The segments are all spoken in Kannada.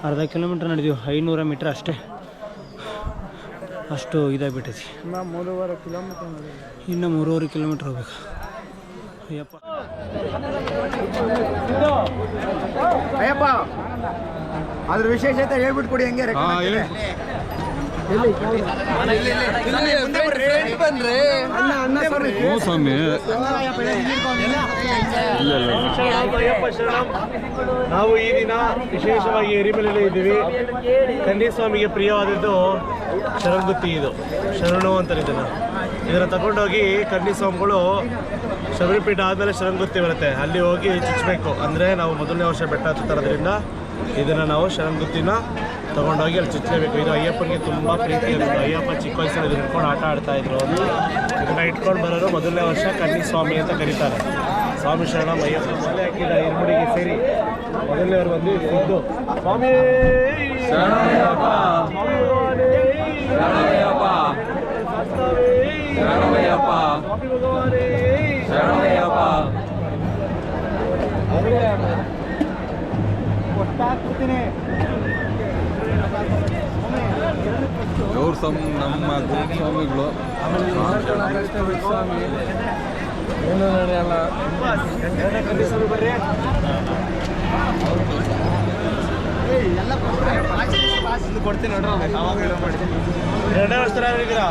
ಅರ್ಧ ಕಿಲೋಮೀಟ್ರ್ ನಡೆದೀವಿ, 500 ಮೀಟ್ರ್ ಅಷ್ಟೇ. ಅಷ್ಟು ಇದಾಗಿಬಿಟ್ಟೈತಿ. ಇನ್ನು 3.5 ಕಿಲೋಮೀಟ್ರ್ ಇನ್ನು 3.5 ಕಿಲೋಮೀಟ್ರ್ ಹೋಗ್ಬೇಕು. ಅಯ್ಯಪ್ಪ ಅಯ್ಯಪ್ಪ, ಅದ್ರ ವಿಶೇಷತೆ ಹೇಳ್ಬಿಟ್ಟು ಕೊಡಿ. ಹಂಗೆ ನಾವು ಈ ದಿನ ವಿಶೇಷವಾಗಿ ಎರಿಮಲೆಯಲ್ಲಿ ಇದ್ದೀವಿ. ಕನ್ನಿಸ್ವಾಮಿಗೆ ಪ್ರಿಯವಾದದ್ದು ಶರಂಗುತ್ತಿ. ಇದು ಶರಣು ಅಂತಾರೆ ಇದನ್ನು ತಗೊಂಡೋಗಿ ಕನ್ನಿಸ್ವಾಮಿಗಳು ಶಬರಿಪೀಠ ಆದಮೇಲೆ ಶರಂಗುತ್ತಿ ಬರುತ್ತೆ, ಅಲ್ಲಿ ಹೋಗಿ ಚುಚ್ಚಬೇಕು. ಅಂದರೆ ನಾವು ಮೊದಲನೇ ವರ್ಷ ಬೆಟ್ಟ ಹತ್ತರೋದ್ರಿಂದ ಇದನ್ನು ನಾವು ಶರಂಗುತ್ತಿನ ತೊಗೊಂಡೋಗಿ ಅಲ್ಲಿ ಚುಚ್ಚಲೇಬೇಕು. ಇದು ಅಯ್ಯಪ್ಪನಿಗೆ ತುಂಬ ಪ್ರೀತಿ ಇರೋದು. ಅಯ್ಯಪ್ಪ ಚಿಕ್ಕ ವಯಸ್ಸಲ್ಲಿ ಇದನ್ನು ಇಟ್ಕೊಂಡು ಆಟ ಆಡ್ತಾಯಿದ್ರು. ಇದನ್ನು ಇಟ್ಕೊಂಡು ಬರೋರು ಮೊದಲನೇ ವರ್ಷ ಕನ್ನಿಸ್ವಾಮಿ ಅಂತ ಕರೀತಾರೆ. ಸ್ವಾಮಿ ಶರಣಂ ಅಯ್ಯಪ್ಪ ಮಲೆ ಹಾಕಿದ ಇರುಮುಡಿಗೆ ಸೇರಿ ಮೊದಲನೇವರು ಬಂದು ಸಿದ್ದು ಸ್ವಾಮಿ ಶರಣಯ್ಯಪ್ಪ, ಶರಣಯ್ಯಪ್ಪ, ಶರಣಯ್ಯಪ್ಪ, ಶರಣಯ್ಯಪ್ಪ. ಅವ್ರು ನಮ್ಮ ಗುರುಸ್ವಾಮಿಗಳು ಸ್ವಾಮಿ ಏನು ನಡೆಯಲ್ಲ. ಬರ್ರಿ ಕೊಡ್ತೀನಿ ನೋಡ್ರಿ. ಎರಡನೇ ವರ್ಷ ಆಗಿದ್ದೀರಾ?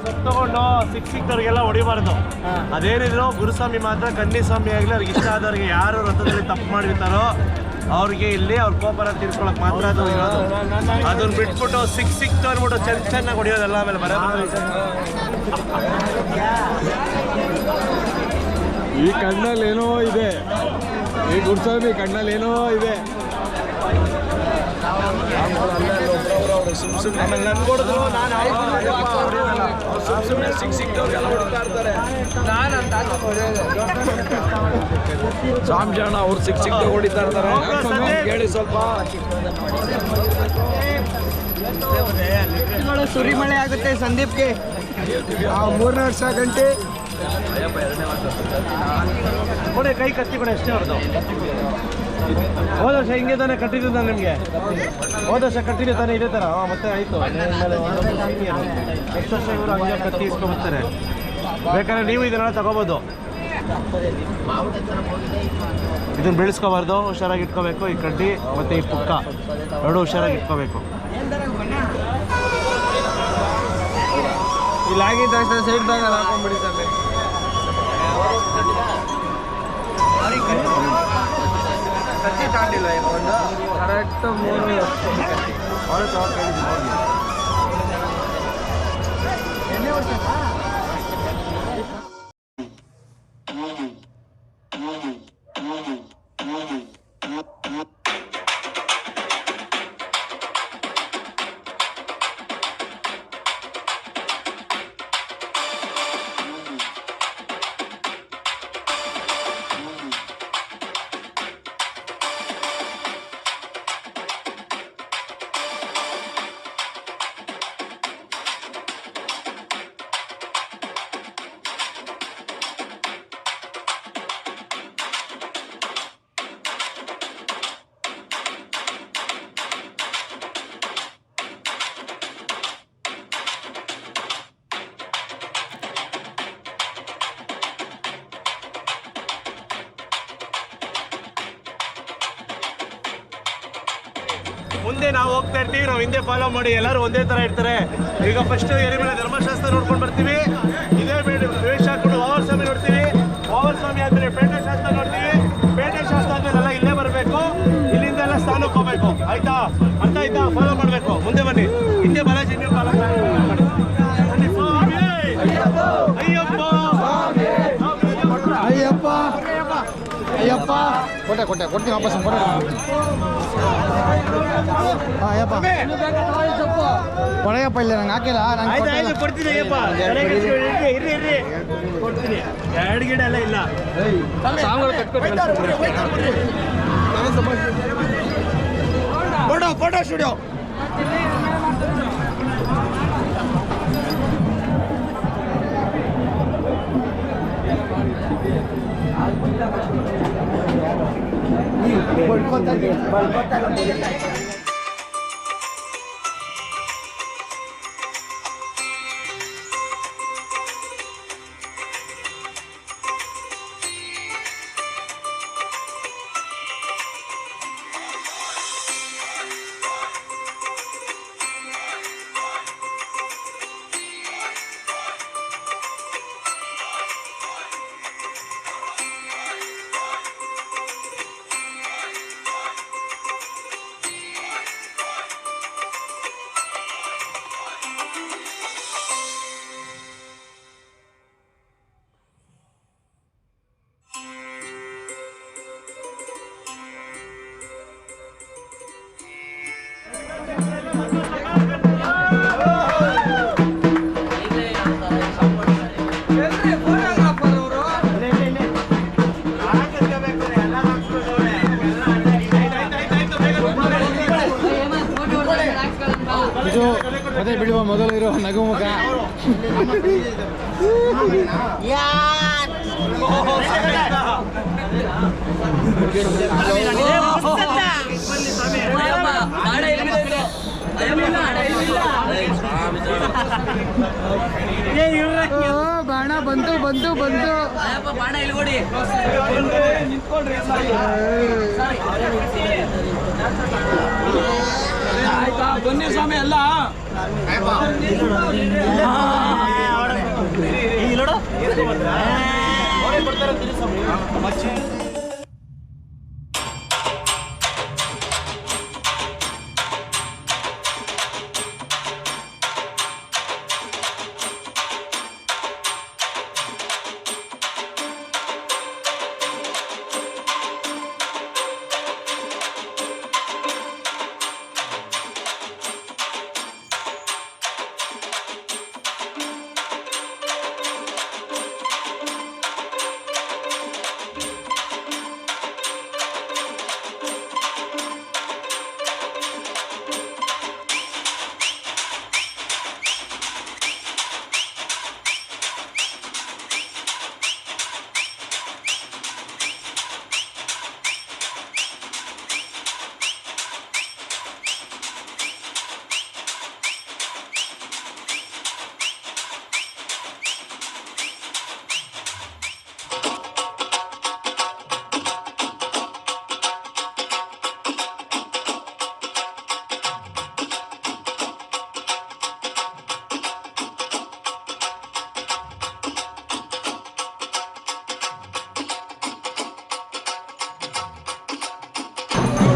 ಸೊಪ್ಪು ತಗೊಂಡು ಸಿಕ್ಕಿದವ್ರಿಗೆಲ್ಲ ಹೊಡಿಬಾರ್ದು. ಅದೇನಿದ್ರು ಗುರುಸ್ವಾಮಿ ಮಾತ್ರ ಕನ್ನಿಸ್ವಾಮಿ ಆಗಲಿ ಅವ್ರಿಗೆ ಇಷ್ಟ ಆದವ್ರಿಗೆ ಯಾರು ರಥದಲ್ಲಿ ತಪ್ಪು ಮಾಡಿರ್ತಾರೋ ಅವ್ರಿಗೆ ಇಲ್ಲಿ ಅವ್ರ ಕೋಪನ ತೀರ್ಸ್ಕೊಳಕ್ ಮಾತ್ರ ಅದು ಇರೋದು. ಅದನ್ನ ಬಿಟ್ಬಿಟ್ಟು ಸಿಕ್ತು ಅಂದ್ಬಿಟ್ಟು ಚೆನ್ನಾಗಿ ಹೊಡಿಯೋದಲ್ಲ. ಆಮೇಲೆ ಬರೋದು ಈ ಕಣ್ಣಲ್ಲಿ ಏನೋ ಇದೆ, ಈ ಗುರುಸ್ವಾಮಿ ಕಣ್ಣಲ್ಲಿ ಏನೋ ಇದೆ. ಆಮೇಲೆ ನನ್ಗೆ ಹೊಡೆದ್ರು, ನಾನು ಸುಮ್ಮನೆ ಸಿಕ್ತವ್ರಿಗೆಲ್ಲ ಹೊಡಿತಾ ಇರ್ತಾರೆ. ಸ್ವಾಮಿ ಜನ ಅವ್ರು ಸಿಕ್ಕ ಹೊಡಿತಾ ಇರ್ತಾರೆ. ಕೇಳಿ ಸ್ವಲ್ಪ ಸುರಿಮಳೆ ಆಗುತ್ತೆ ಸಂದೀಪ್ಗೆ. 3 ವರ್ಷ ಗಂಟೆ ಕೊಡೆ ಕೈ ಕತ್ತಿ ಕೊಡೆ ಅಷ್ಟೇ ಅವ್ರದ್ದು. ಹೋದ ವರ್ಷ ಹಿಂಗೆ ತಾನೇ ಕಟ್ಟಿದ್ದು ನಾನು ನಿಮಗೆ. ಹೋದ ವರ್ಷ ಕಟ್ಟಿದ್ದು ತಾನೇ ಇದೇ ಥರ. ಮತ್ತೆ ಆಯಿತು. ನೆಕ್ಸ್ಟ್ ವರ್ಷ ಇವರು ಹಂಗೆ ಕತ್ತಿ ಇಸ್ಕೊಂಡ್ಬರ್ತಾರೆ. ಬೇಕಾದ್ರೆ ನೀವು ಇದನ್ನೆಲ್ಲ ತಗೋಬೋದು. ಇದನ್ನು ಬೆಳೆಸ್ಕೋಬಾರ್ದು, ಹುಷಾರಾಗಿ ಇಟ್ಕೋಬೇಕು. ಈ ಕಡ್ಡಿ ಮತ್ತು ಈ ಪುಕ್ಕ ಎರಡು ಹುಷಾರಾಗಿ ಇಟ್ಕೋಬೇಕು. ಇಲ್ಲಿ ಆಗಿದ್ದ ತಕ್ಷಣ ಸೈಡ್ ಬ್ಯಾಗಲ್ಲಿ ಹಾಕೊಂಡ್ಬಿಡಿತಾರೆ. ಕತ್ತಿ ತಾಂಡಿಲ್ಲ ಒಂದು ಕರೆಕ್ಟ್ 3 ಮುಂದೆ ನಾವು ಹೋಗ್ತಾ ಇರ್ತೀವಿ, ನಾವು ಹಿಂದೆ ಫಾಲೋ ಮಾಡಿ. ಎಲ್ಲರೂ ಒಂದೇ ಥರ ಇರ್ತಾರೆ. ಈಗ ಫಸ್ಟ್ ಎರಿಮಲೆ ಧರ್ಮಶಾಸ್ತ್ರ ನೋಡ್ಕೊಂಡು ಬರ್ತೀವಿ. ಇದೇ ವೇಷ ಹಾಕೊಂಡು ವಾವರ್ ಸ್ವಾಮಿ ನೋಡ್ತೀವಿ. ವಾವರ್ ಸ್ವಾಮಿ ಆದಮೇಲೆ ಪೇಟೆ ಶಾಸ್ತ್ರ ನೋಡ್ತೀವಿ. ಪೇಟೆ ಶಾಸ್ತ್ರ ಆದಮೇಲೆ ಎಲ್ಲ ಇಲ್ಲೇ ಬರಬೇಕು. ಇಲ್ಲಿಂದ ಎಲ್ಲ ಸ್ಥಾನಕ್ಕೆ ಹೋಗ್ಬೇಕು. ಆಯ್ತಾ? ಅರ್ಥ ಆಯ್ತಾ? ಫಾಲೋ ಮಾಡಬೇಕು. ಸಾಕು. ಮುಂದೆ ಬನ್ನಿ, ಹಿಂದೆ ಬಾಲಾಜಿ ನೀವು ಬಾಲ ಮಾಡಿ. ಬನ್ನಿ ಸ್ವಾಮಿ ಅಯ್ಯಪ್ಪ ಅಯ್ಯಪ್ಪ ಅಯ್ಯಪ್ಪ ಕೊಡ್ತೀನಿ ವಾಪಸ್ ಕೊಡ. ಅಯ್ಯಪ್ಪ ಕೊಡೆಯಪ್ಪ ಇಲ್ಲ ನಂಗೆ ಹಾಕಿಲ್ಲ. ಆಯ್ತು ಕೊಡ್ತೀನಿ ಅಯ್ಯಪ್ಪ. ಇರ್ರಿ ಕೊಡ್ತೀನಿ. 2 ಗಿಡ ಎಲ್ಲ ಇಲ್ಲ. ಫೋಟೋ ಸ್ಟುಡಿಯೋ ಇದು ಅದೇ ಬಿಡುವ ಮೊದಲು ಇರೋ ನಗುಮುಖ. ಬಾಣ ಬಂತು ಬಾಣ ಇಲ್ಕೊಡಿ. ಆಯ್ತಾ ಬನ್ನಿ ಸ್ವಾಮಿ ಎಲ್ಲ.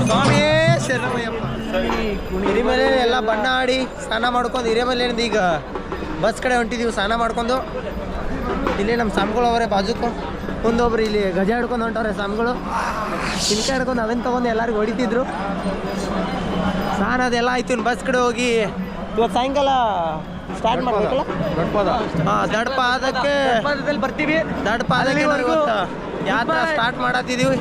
ಸ್ವಾಮಿ ಶರಣಮಯ್ಯಪ್ಪ. ಹಿರಿಮಲೆ ಎಲ್ಲ ಬಣ್ಣ ಆಡಿ ಸ್ನಾನ ಮಾಡ್ಕೊಂಡು ಹಿರಿಮಲೆಯಿಂದ ಈಗ ಬಸ್ ಕಡೆ ಹೊಂಟಿದ್ದೀವಿ ಸ್ನಾನ ಮಾಡ್ಕೊಂಡು. ಇಲ್ಲಿ ನಮ್ಮ ಸ್ವಾಮಿಗಳು ಅವರೇ ಬಾಜುಕು ಮುಂದೊಬ್ರು ಇಲ್ಲಿ ಗಜ ಹಿಡ್ಕೊಂಡು ಹೊಂಟವ್ರೆ ಸ್ವಾಮಿಗಳು. ಚಿಲ್ಕ ಹಿಡ್ಕೊಂಡು ಅವನ್ ತೊಗೊಂಡು ಎಲ್ಲರಿಗೂ ಹೊಡಿತಿದ್ರು. ಸ್ನಾನ ಅದೆಲ್ಲ ಆಯ್ತು. ಇನ್ನು ಬಸ್ ಕಡೆ ಹೋಗಿ ಇವತ್ತು ಸಾಯಂಕಾಲ ಸ್ಟಾರ್ಟ್ ಮಾಡ್ಬೇಕಲ್ಲ. ಹಾಂ ದಡ್ಪಾದಕ್ಕೆ ಬರ್ತೀವಿ. ದಡ್ಪಾದಕ್ಕೆ ಇವತ್ತು ಯಾತ್ರಾ ಸ್ಟಾರ್ಟ್ ಮಾಡತ್ತಿದ್ದೀವಿ.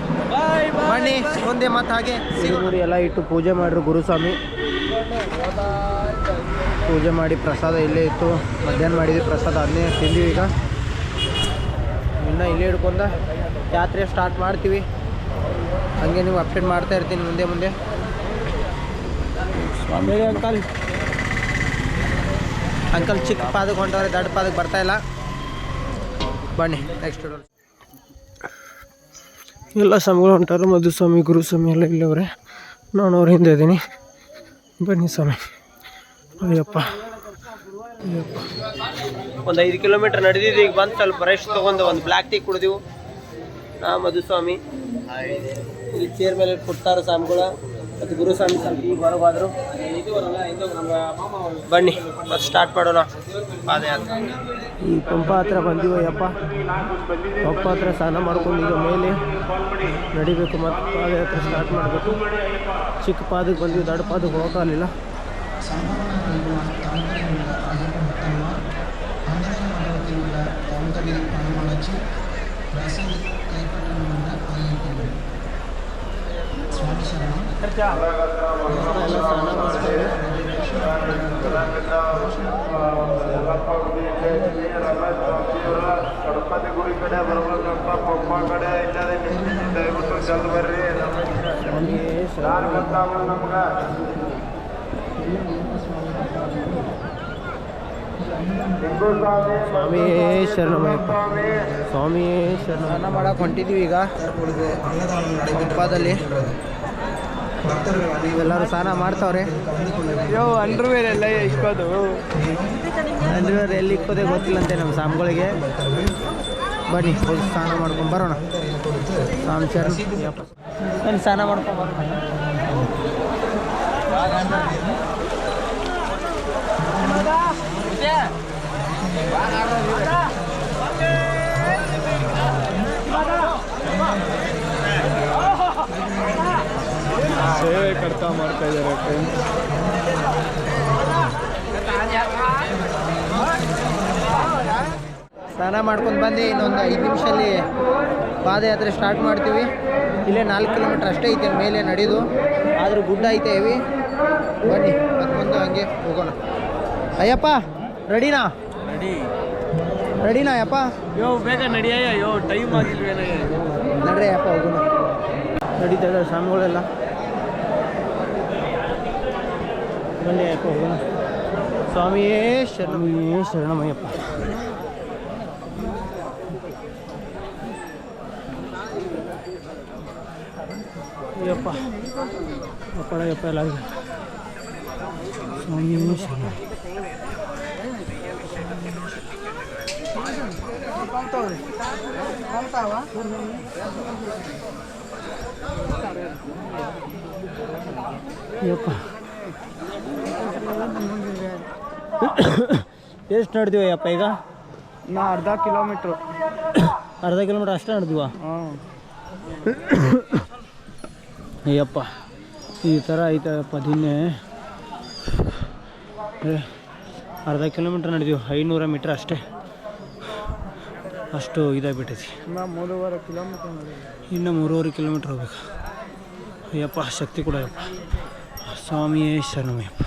ಬನ್ನಿ ಮುಂದೆ ಮತ್ತೆ ಹಾಗೆ ಸಿಗುರಿ ಎಲ್ಲ ಇಟ್ಟು ಪೂಜೆ ಮಾಡಿದ್ರು ಗುರುಸ್ವಾಮಿ. ಪೂಜೆ ಮಾಡಿ ಪ್ರಸಾದ ಇಲ್ಲೇ ಇತ್ತು. ಮಧ್ಯಾಹ್ನ ಮಾಡಿದ್ವಿ ಪ್ರಸಾದ, ಅದನ್ನೇ ತಿಂದೀವಿ. ಈಗ ಇನ್ನು ಇಲ್ಲೇ ಹಿಡ್ಕೊಂಡ ಯಾತ್ರೆ ಸ್ಟಾರ್ಟ್ ಮಾಡ್ತೀವಿ. ಹಾಗೆ ನೀವು ಅಪ್ಡೇಟ್ ಮಾಡ್ತಾ ಇರ್ತೀನಿ ಮುಂದೆ. ಸ್ವಾಮಿ ಅಂಕಲ್ ಚಿಕ್ಕ ಪಾದಕ್ಕೆ ಹೊಂಟವ್ರೆ, ದೊಡ್ಡ ಪಾದಕ್ಕೆ ಬರ್ತಾಯಿಲ್ಲ. ಬನ್ನಿ ನೆಕ್ಸ್ಟ್ ಎಲ್ಲ ಸ್ವಾಮಿಗಳು ಹೊಂಟಾರು. ಮಧುಸ್ವಾಮಿ ಗುರುಸ್ವಾಮಿ ಎಲ್ಲ ಇಲ್ಲವ್ರೆ. ನಾನು ಅವ್ರ ಹಿಂದೆ ಇದ್ದೀನಿ. ಬನ್ನಿ ಸ್ವಾಮಿ. ಅಯ್ಯಪ್ಪ ಒಂದು 5 ಕಿಲೋಮೀಟರ್ ನಡೆದಿದ್ದು. ಈಗ ಬಂದು ಸ್ವಲ್ಪ ರೆಸ್ಟ್ ತೊಗೊಂಡು ಒಂದು ಬ್ಲ್ಯಾಕ್ ಟೀ ಕುಡಿದೆವು ನಾ ಮಧುಸ್ವಾಮಿ. ಇಲ್ಲಿ ಚೇರ್ ಮೇಲೆ ಕೊಡ್ತಾರೆ ಸ್ವಾಮಿಗಳು. ಮತ್ತು ಗುರುಸ್ವಾಮಿ ಸ್ವಲ್ಪ ಈಗ ಹೊರಗೋದ್ರು. ಬನ್ನಿ ಮತ್ತೆ ಸ್ಟಾರ್ಟ್ ಮಾಡೋಣ ಪಾದಯಾತ್ರೆ. ಈ ಪಂಪ ಹತ್ರ ಬಂದಿವಯ್ಯಪ್ಪ. ಪಂಪ ಹತ್ರ ಸ್ನಾನ ಮಾಡ್ಕೊಂಡು ಈಗ ಮೇಲೆ ನಡಿಬೇಕು ಮತ್ತು ಪಾದಯಾತ್ರೆ ಸ್ಟಾರ್ಟ್ ಮಾಡಬೇಕು. ಚಿಕ್ಕ ಪಾದಕ್ಕೆ ಬಂದ್ವಿ, ದೊಡ್ಡ ಪಾದಕ್ಕೆ ಹೋಗೋಕ್ಕಾಗಲಿಲ್ಲ. ಗಣಪತಿ ಗುಡಿ ಕಡೆ ಬರ್ಬೇಕಂತ ಪಪ್ಪ ಕಡೆ ಇಲ್ಲದೆ ದಯವಿಟ್ಟು ಜಲ್ದಿ ಬರ್ರಿ. ಯಾರು ಗೊತ್ತಾಗಲ್ಲ ನಮ್ಗೆ. ಸ್ವಾಮಿಯೇ ಶರಣಮಯ್ಯಪ್ಪ. ಸ್ವಾಮಿಯೇ ಶರಣ. ಸ್ನಾನ ಮಾಡಕ್ಕೆ ಹೊಂಟಿದ್ದೀವಿ ಈಗ ಪಂಪದಲ್ಲಿ. ಎಲ್ಲರೂ ಸ್ನಾನ ಮಾಡ್ತಾವ್ರೆ. ಅಂಡರ್ವೇರ್ ಎಲ್ಲ ಇಕ್ಕೋದು. ಅಂಡರ್ವೇರ್ ಎಲ್ಲಿ ಇಕ್ಕೋದೇ ಗೊತ್ತಿಲ್ಲಂತೆ ನಮ್ಮ ಸ್ವಾಮಿಗಳಿಗೆ. ಬನ್ನಿ ಹೋಗಿ ಸ್ನಾನ ಮಾಡ್ಕೊಂಡು ಬರೋಣ. ಸ್ವಾಮಿ ಶರಣ ಬನ್ನಿ ಸ್ನಾನ ಮಾಡ್ಕೊಂಡು ಬರೋಣ. ಸೇವೆ ಕಡ್ತಾ ಮಾಡ್ತಾ ಇದ್ದಾರೆ ಫ್ರೆಂಡ್ಸ್. ಸ್ನಾನ ಮಾಡ್ಕೊಂಡು ಬಂದು ಇನ್ನೊಂದು 5 ನಿಮಿಷದಲ್ಲಿ ಪಾದಯಾತ್ರೆ ಸ್ಟಾರ್ಟ್ ಮಾಡ್ತೀವಿ. ಇಲ್ಲೇ 4 ಕಿಲೋಮೀಟ್ರ್ ಅಷ್ಟೇ ಐತೆ ಮೇಲೆ ನಡೆದು, ಆದರೂ ಗುಡ್ಡ ಐತೆ ಹೆವಿ. ಬನ್ನಿ ಮತ್ತೆ ಮುಂದೆ ಹಂಗೆ ಹೋಗೋಣ. ಅಯ್ಯಪ್ಪ ರೆಡಿನಾ? ರೆಡಿನಾ ಅಯ್ಯಪ್ಪ? ಬೇಗ ನಡಿಯೋ, ಟೈಮ್ ಆಗಿಲ್ವೇನ? ನಡ್ರಿ ಅಯ್ಯಪ್ಪ ಹೋಗೋಣ. ನಡೀತಾ ಇದ್ದಾರೆ ಸ್ವಾಮಿಗಳೆಲ್ಲ. ಬನ್ನಿ ಅಯ್ಯಪ್ಪ ಹೋಗೋಣ. ಸ್ವಾಮಿಯೇ ಶರಣಮಯ್ಯೇ ಶರಣಮಯ್ಯಪ್ಪ. ಯಪ್ಪ ಯಪ್ಪ ಎಲ್ಲ ಸ್ವಾಮಿಯೇ ಶರಣ. ಯಪ್ಪ ಎಷ್ಟು ನಡೆದಿವ ಯಪ್ಪ ಈಗ? ನಾ ಅರ್ಧ ಕಿಲೋಮೀಟ್ರ್ ಅಷ್ಟೇ ನಡೆದಿವ. ಅಯ್ಯಪ್ಪ ಈ ಥರ ಐತಪ್ಪ ದಿನೇ. ಅರ್ಧ ಕಿಲೋಮೀಟ್ರ್ ನಡೆದೀವಿ, 500 ಮೀಟ್ರ್ ಅಷ್ಟೇ. ಅಷ್ಟು ಇದಾಗ್ಬಿಟ್ಟೈತಿ. ಇನ್ನು 3.5 ಕಿಲೋಮೀಟ್ರ್. ಇನ್ನು 3.5 ಕಿಲೋಮೀಟ್ರ್ ಹೋಗ್ಬೇಕು. ಅಯ್ಯಪ್ಪ ಶಕ್ತಿ ಕೂಡ ಅಯ್ಯಪ್ಪ. ಸ್ವಾಮಿಯೇ ಶರಣಮಯ್ಯಪ್ಪ.